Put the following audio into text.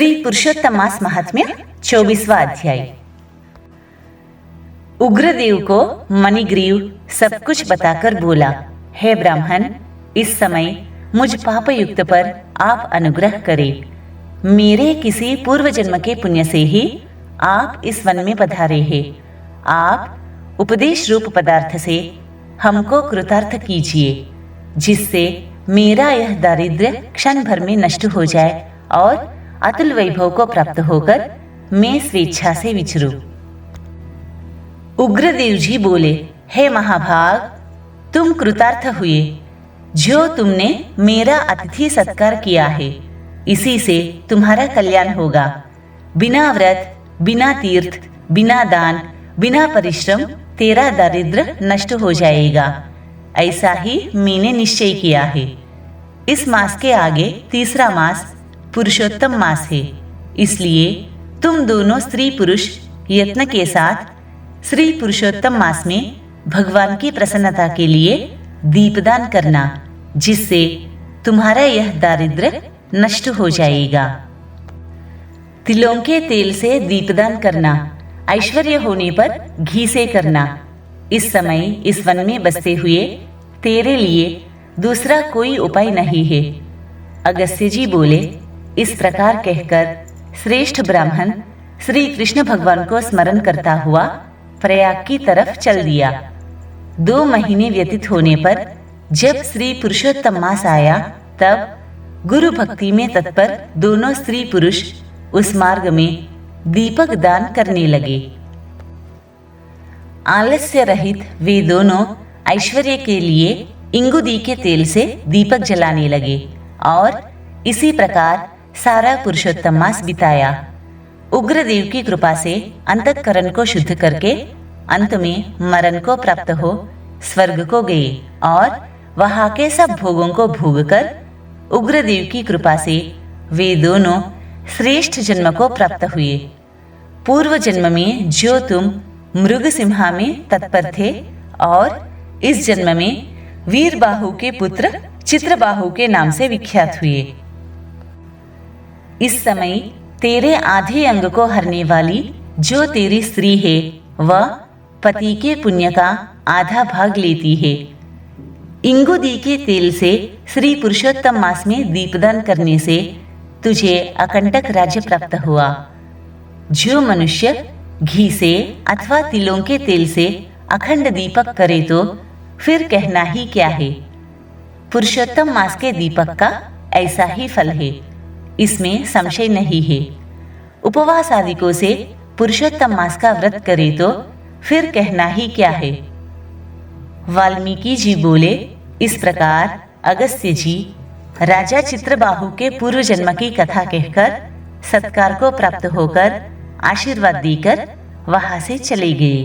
श्री पुरुषोत्तम मास महात्म्य 24वां अध्याय। उग्रदेव को मणिग्रीव सब कुछ बताकर बोला, हे ब्राह्मण, इस समय मुझ पापयुक्त पर आप अनुग्रह करें। मेरे किसी पूर्व जन्म के पुण्य से ही आप इस वन में पधारे हैं। आप उपदेश रूप पदार्थ से हमको कृतार्थ कीजिए, जिससे मेरा यह दारिद्र्य क्षण भर में नष्ट हो जाए और अतुल वैभव को प्राप्त होकर मैं स्वेच्छा से विचरूं। उग्रदेव जी बोले, हे महाभाग, तुम कृतार्थ हुए। जो तुमने मेरा अतिथि सत्कार किया है, इसी से तुम्हारा कल्याण होगा। बिना व्रत, बिना तीर्थ, बिना दान, बिना परिश्रम तेरा दारिद्र्य नष्ट हो जाएगा। ऐसा ही मैंने निश्चय किया है। इस मास के आगे तीसरा मास पुरुषोत्तम मास है, इसलिए तुम दोनों स्त्री पुरुष यत्न के साथ श्री पुरुषोत्तम मास में भगवान की प्रसन्नता के लिए दीपदान करना, जिससे तुम्हारा यह दारिद्र्य नष्ट हो जाएगा। तिलों के तेल से दीपदान करना, ऐश्वर्य होने पर घी से करना। इस समय इस वन में बसते हुए तेरे लिए दूसरा कोई उपाय नहीं है। अगस्त्य जी बोले, इस प्रकार कहकर श्रेष्ठ ब्राह्मण श्री कृष्ण भगवान को स्मरण करता हुआ प्रयाग की तरफ चल दिया। 2 महीने व्यतीत होने पर जब श्री पुरुषोत्तम मास आया, तब गुरु भक्ति में तत्पर दोनों स्त्री पुरुष उस मार्ग में दीपक दान करने लगे। आलस्य रहित वे दोनों ऐश्वर्य के लिए इंगुदी के तेल से दीपक जलाने लगे और इसी प्रकार सारा पुरुषोत्तम मास बिताया। उग्रदेव की कृपा से अंतःकरण को शुद्ध करके अंत में मरण को प्राप्त हो स्वर्ग को गए और वहां के सब भोगों को भोग कर उग्रदेव की कृपा से वे दोनों श्रेष्ठ जन्म को प्राप्त हुए। पूर्व जन्म में जो तुम मृगसिंहा में तत्पर थे और इस जन्म में वीरबाहु के पुत्र चित्रबाहु के नाम से विख्यात हुए। इस समय तेरे आधे अंग को हरने वाली जो तेरी स्त्री है, वह पति के पुण्य का आधा भाग लेती है। इंगुदी के तेल से श्री पुरुषोत्तम मास में दीपदान करने से तुझे अकंटक राज्य प्राप्त हुआ। जो मनुष्य घी से अथवा तिलों के तेल से अखंड दीपक करे तो फिर कहना ही क्या है। पुरुषोत्तम मास के दीपक का ऐसा ही फल है, इसमें संशय नहीं है। उपवास आदिकों से पुरुषोत्तम मास का व्रत करे तो फिर कहना ही क्या है। वाल्मीकि जी बोले, इस प्रकार अगस्त्य जी राजा चित्रबाहु के पूर्व जन्म की कथा कहकर सत्कार को प्राप्त होकर आशीर्वाद देकर वहां से चले गए।